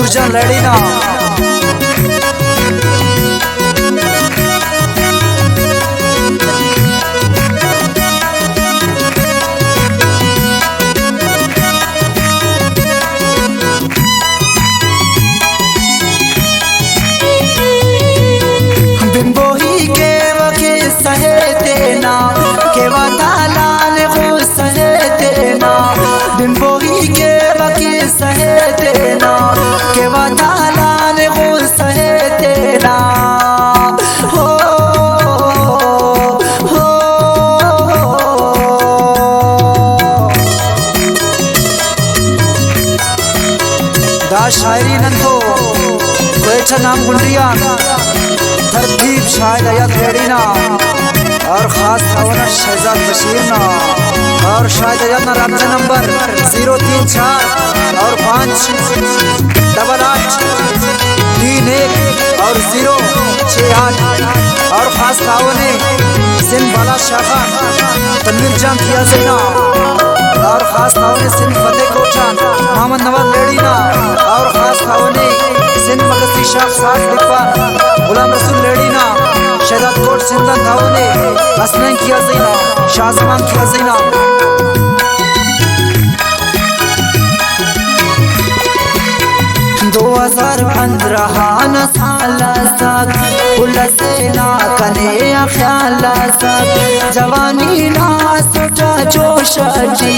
नूरजान लड़ी ना बिंबोही के वके सहे देना के वतालाल को सहे देना बिंबोही के वके सहे देना के वतालाल को सहे देना हो हो दा शायरी नंदो कोई नाम गुंडिया तरतीब शायद आयत लेडीना और खास खबर शहजाद बशीर ना और शायद आयत ना रब्ता नंबर 034 और 5 डबल 8 3 1 और 068 और खास खावने सिंध बाला शाखा तनवीर जान किया सेना और खास खावने सिंध फतेह कोठा मोहम्मद नवाज लेडीना और खास खावने सिंध मगसी शाख 60 डिब्बा गुलाम रसूल लेडीना शहजाद कोट सिंधन धावने हसनैन किया ज़ैना शाहजमान किया ज़ैना 2015 साल साथ उलसेना कने ख्याल साथ जवानी ना सोचा जोश जी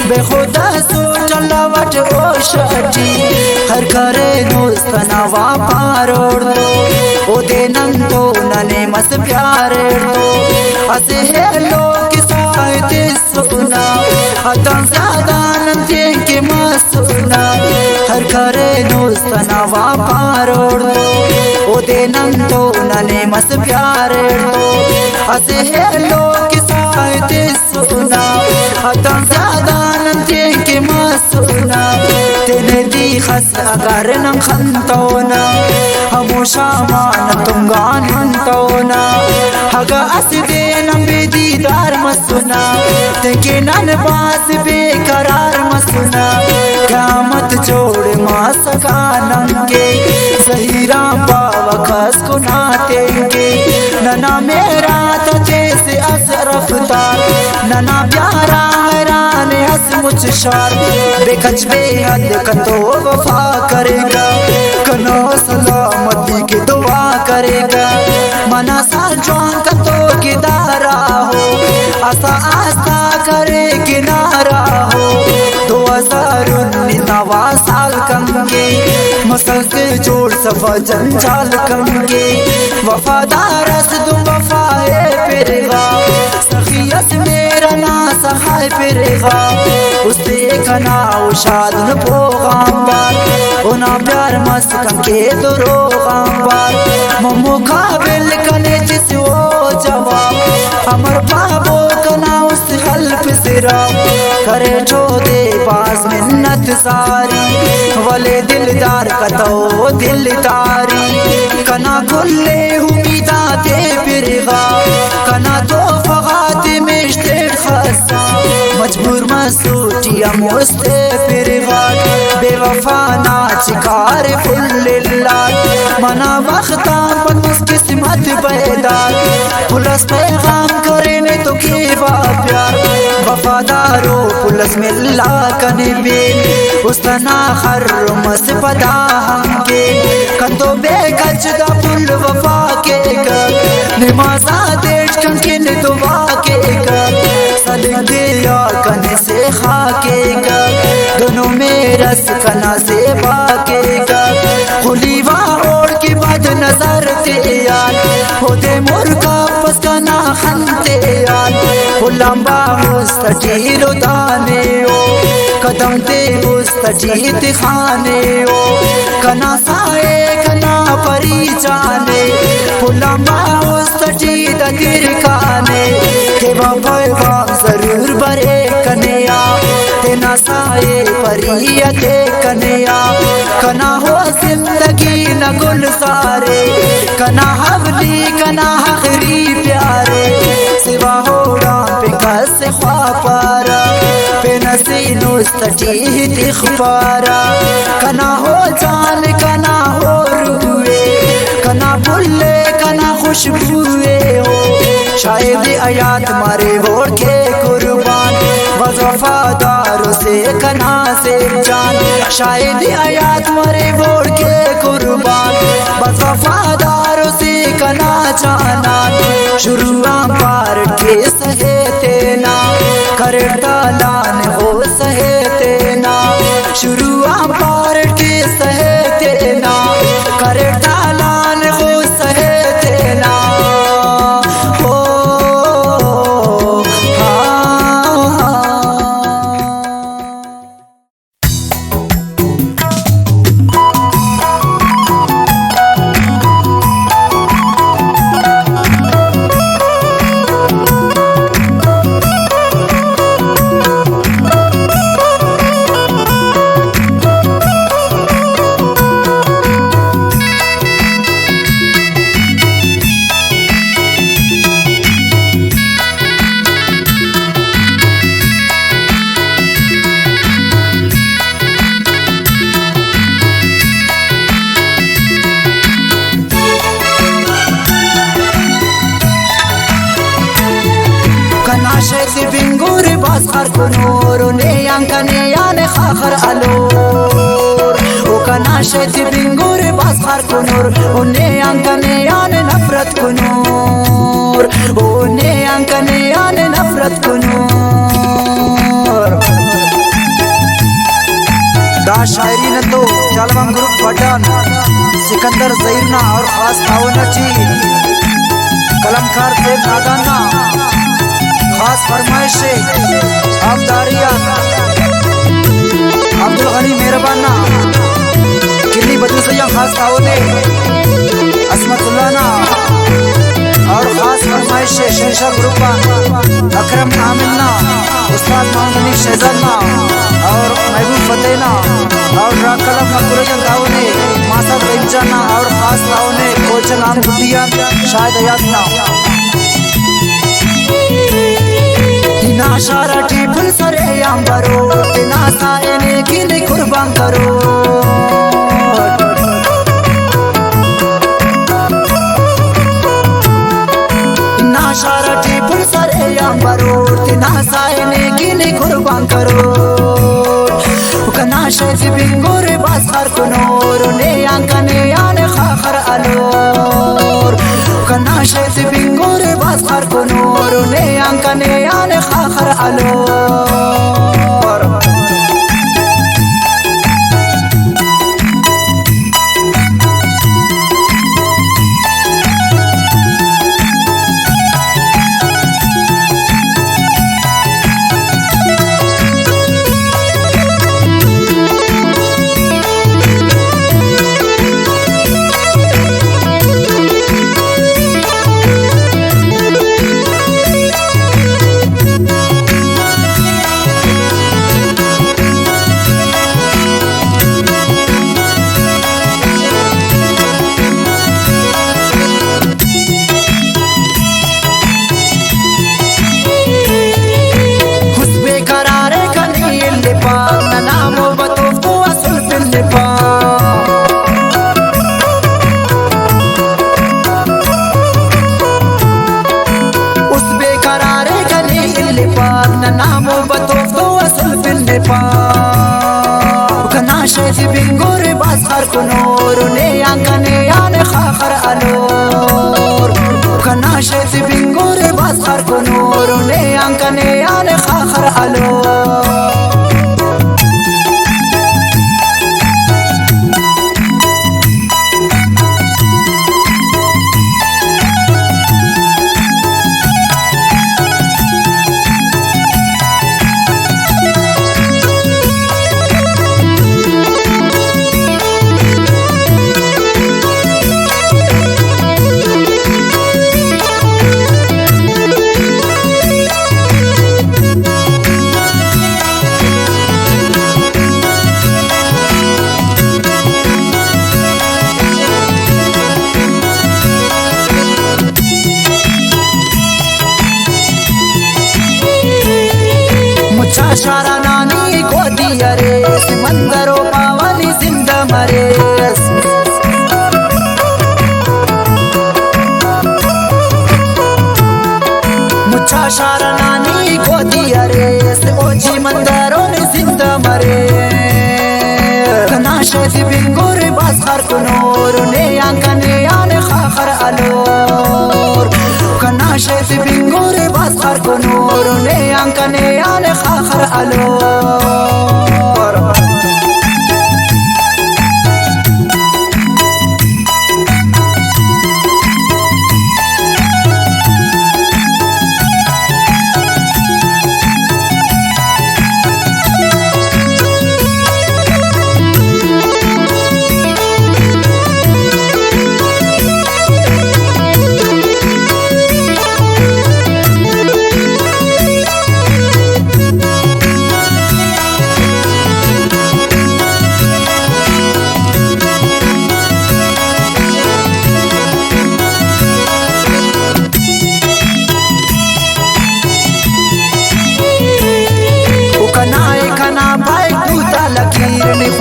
बेखुदा सोचा लवट ओश जी हर करे दोस्तना वापारोड़ दो ओ दे नंदो नने मस प्यारे दो असे है लोग साइते सुना अता ज्यादा नंदे के मासुना हर करे दोस्तना वापारोड़ दो ओ दे नंदो नने मस प्यारे दो असे है लोग साइते सुना अता ज्यादा नंदे के मासुना तेने दी खस अगर नम खंतोना हमोशा मान तुम गानतोना हगा असदे नंबे दीदार मसुना तेके नन बास बेकरार मसुना कामत जोड़ मा सका नंगे सहीरा बावा खस को नातेंगे नना मेरा तो जैसे असरफ्तार नना प्यारा हैरान हस मुझ शार बेखच बेहद कतो वफा करेगा कनो सलामती की दुआ करेगा मना साल जवान कतो गिदारा हो आसा आस्था करे किनारा हो 2019 साल कंगे मसल के जोड़ सफा जंजाल कंगे वफादार तुम वफाए फिरेगा सखियत मेरा ना सहाय फिरेगा उससे कना उशाद न पोगाम बार ओना प्यार मस कंगे तो रोगाम बार ममो काबिल कने जिस वो जवाब हमर बाबो कना उस हल्फ सिरा करे जो दे पास मिन्नत सारी वले दिलदार कतो दिलदारी कना खुले उम्मीदा दे फिरगा कना तो फगात मिश्ते खसा मजबूर मसूटिया मुस्ते फिरगा बेवफा नाच कार फुल्लिल्ला मना वक्ता पनुस किस्मत बेदार पुलस पैगाम करे तो के प्यार वफादारो पुलस मिल्ला कने बेल उसतना हर मस पदा हमके कंदो बेगज दा पुल वफा के कर नमाजा देश कंकिन दुआ के कर सदके या कने से खा के कर दोनों में रस कना से बाके कर खुलीवा ओढ़ के बाद नजर ते यार होते मुर्गा पस कना खनते यार लंबा मुस्तजील दाने ओ कदम ते मुस्तजीद खाने ओ कना साए कना परी जाने लंबा मुस्तजीद दिल खाने के बाबा जरूर बरे कन्या तेना साए परियते कन्या कना हो जिंदगी न गुलजारे कना हवली कना हखरी प्यारे सिवा हो पे कस ख्वापारा पे हसीनो सटी दिखपारा कना हो जान कना हो रुए कना बुल्ले कना खुशबुए हो शायद आयात मारे होड़ के कुर्बान वफादारों से कना से जान शायद आयात मारे होड़ के कुर्बान वफादारों से कना जाना शुरुआ पार के सहे तेना कर डालान हो सहे तेना शुरुआ पार के सहे तेना कर डालान हो सहे तेना हो बिंगुर बासखर कुनूर ने अंकने याने खाखर अलोर ओ कनाशत बिंगुर बासखर कुनूर उन्ने अंकने याने नफरत कुनूर उन्ने अंकने याने नफरत कुनूर दा शायरी न तो जलवा ग्रुप पठान सिकंदर जहीरना और खास तावना ची कलमकार थे नादाना खास फरमाइश से आबदारिया अब्दुल गनी मेहरबाना किन्नी बदू सैया खास तावने असमतुल्लाह ना और खास फरमाइश से शेरशाह ग्रुपा अकरम आमिना उस्ताद मोहम्मद शहजाद ना और महबूब फतेह ना और राकलम मकुरैया तावने मासा बेंचाना और खास तावने कोचन आम गुटिया शायद आयात ना ना शारा टीफुल सरे अंबरो ना सायने किने कुर्बान करो ना शारा टीफुल सरे अंबरो ना सायने किने कुर्बान करो कना शेज बिंगुर बासखर कुनूर ने अंकने याने खाखर अलोर कना शेज बिंगुर बासखर कुनूर ने अंकने याने खाखर अलोर बिंगुर बासखर कुनूर ने अंकने याने खाखर अलोर कनाशत बिंगुर बासखर कुनूर ने अंकने याने खाखर अलोर शारा नाना दिया रे समंदरो पावनी जिंदा मरे मुच्छा शारा नानी को दिया रे ओजी मंदरो ने जिंदा मरे नाशे बिंगुर बासखर कुनूर ने आंकने आने खाखर अलोर नाशे बिंगुर बासखर कुनूर ने आंकने आने खाखर अलोर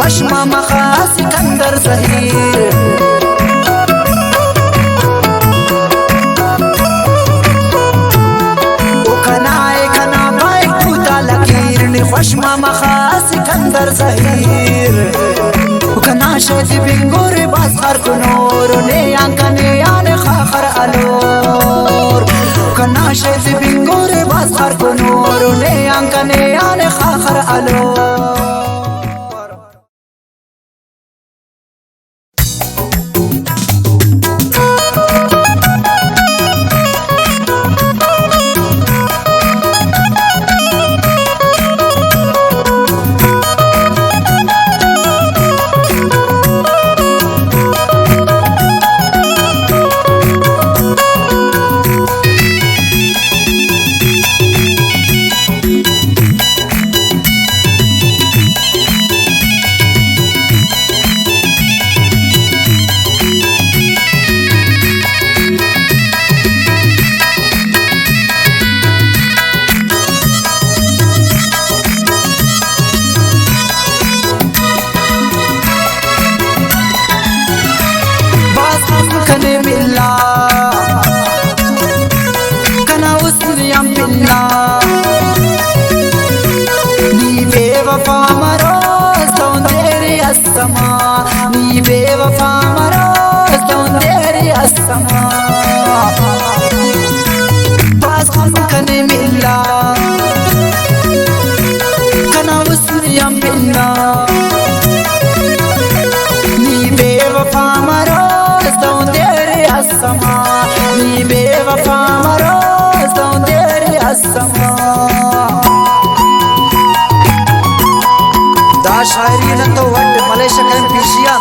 फशमा मखा सिकंदर ज़हीर उकनाए कना बाई खुदा लकीर ने फशमा मखा सिकंदर ज़हीर उकना शद बिंगुर बासखर कुनूर ने आंकने आने खाखर अलोर उकना शद बिंगुर बासखर कुनूर ने आंकने आने खाखर अलोर नी बेवफा मरो सौंदर्य समा पास कने मिला कना उसनियम बिना नी बेवफा मरो सौंदर्य समा नी बेवफा मरो सौंदर्य समा शायरी तो वट मलेशिया के पीशिया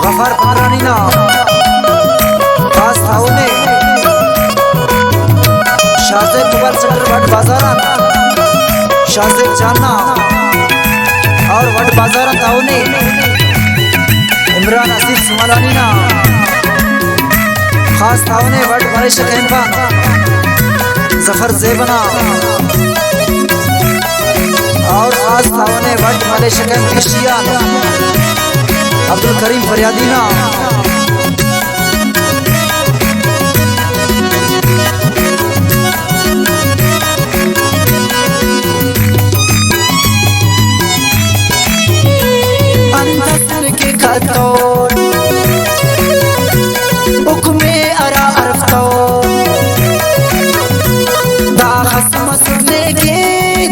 गफर पारानी ना खास थाउने शाज़ेब मुगल चक्र वट बाजारान शाज़ेब जानना और वट बाजारान थाउने इमरान अजीज सुमलानी ना खास थाउने वट मलेशिया के जफर जेबना और खास थाने वट मलेशिया पीशिया अब्दुल करीम फरियादीना अंदर के खतोर हुक्मे अरा अरफ्तो दा खसम सुने के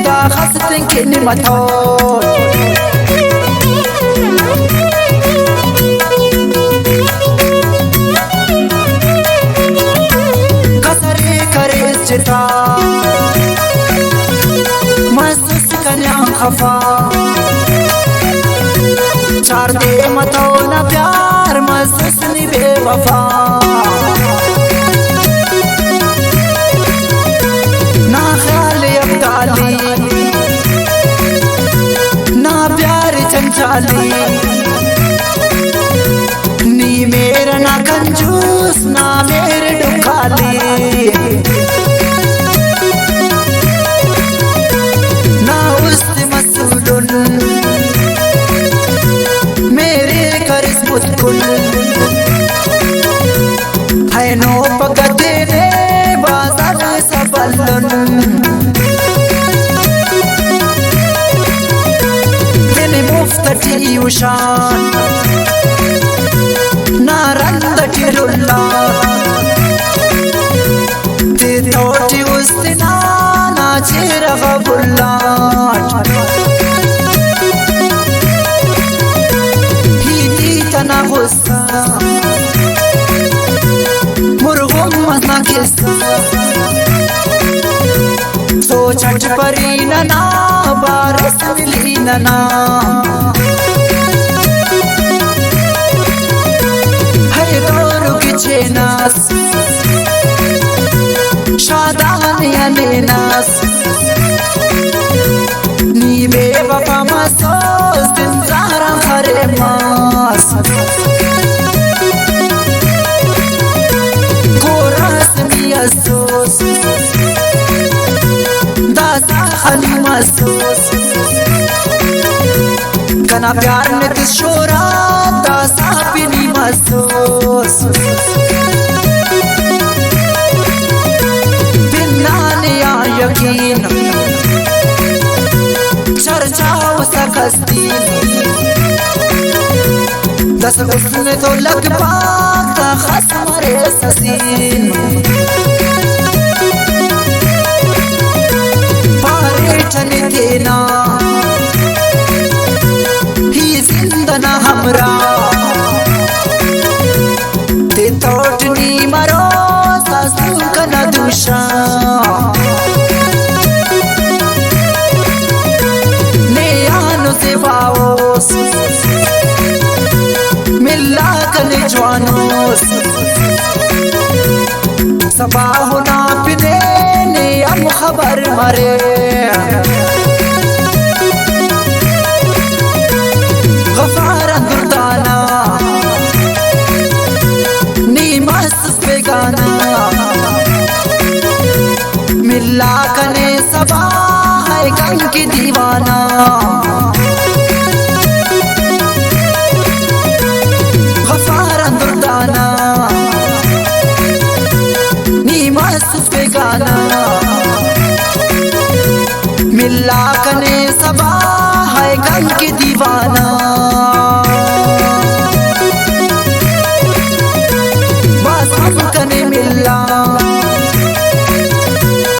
दा खसते के निमतो कसरे करे चिता महसूस कन्या खफा चार दे मतो न प्यार महसूस नी बेवफा ना ख्याल अब्दाली ना प्यार चंचाली नी मेरा ना कंजूस ना मेरे डुखाली ना उस मस दिन मुफ्तटी उशान नारंद टिरुल्ला ते तोटी उस्तना नाचेर गबुल्ला हिदी तना गुस्सा मुर्गों मसना किस्सा सोचट परी नना बारस मिली नना है दौर की नास शादान याने नास नीमे बाबा मासोस दिन सारा हरे मास कोरस मियासोस दासा खली मासोस कना प्यार ने तिस शोरा दासा पिनी मासोस यकीन चर्चाओ सकस्ती दस उसने तो लग पाता खसमरे ससीन पारेठन देना ही जिंदना हमरा ते तोटनी मरो सासू कना दुशा बाओस मिला कने जवानोस सबाहो ना पिने ने हम खबर मरे गफार दुर्दाना नीमस बेगाना मिला कने सबा है गंग की दीवाना नीमस बेगाना मिला कने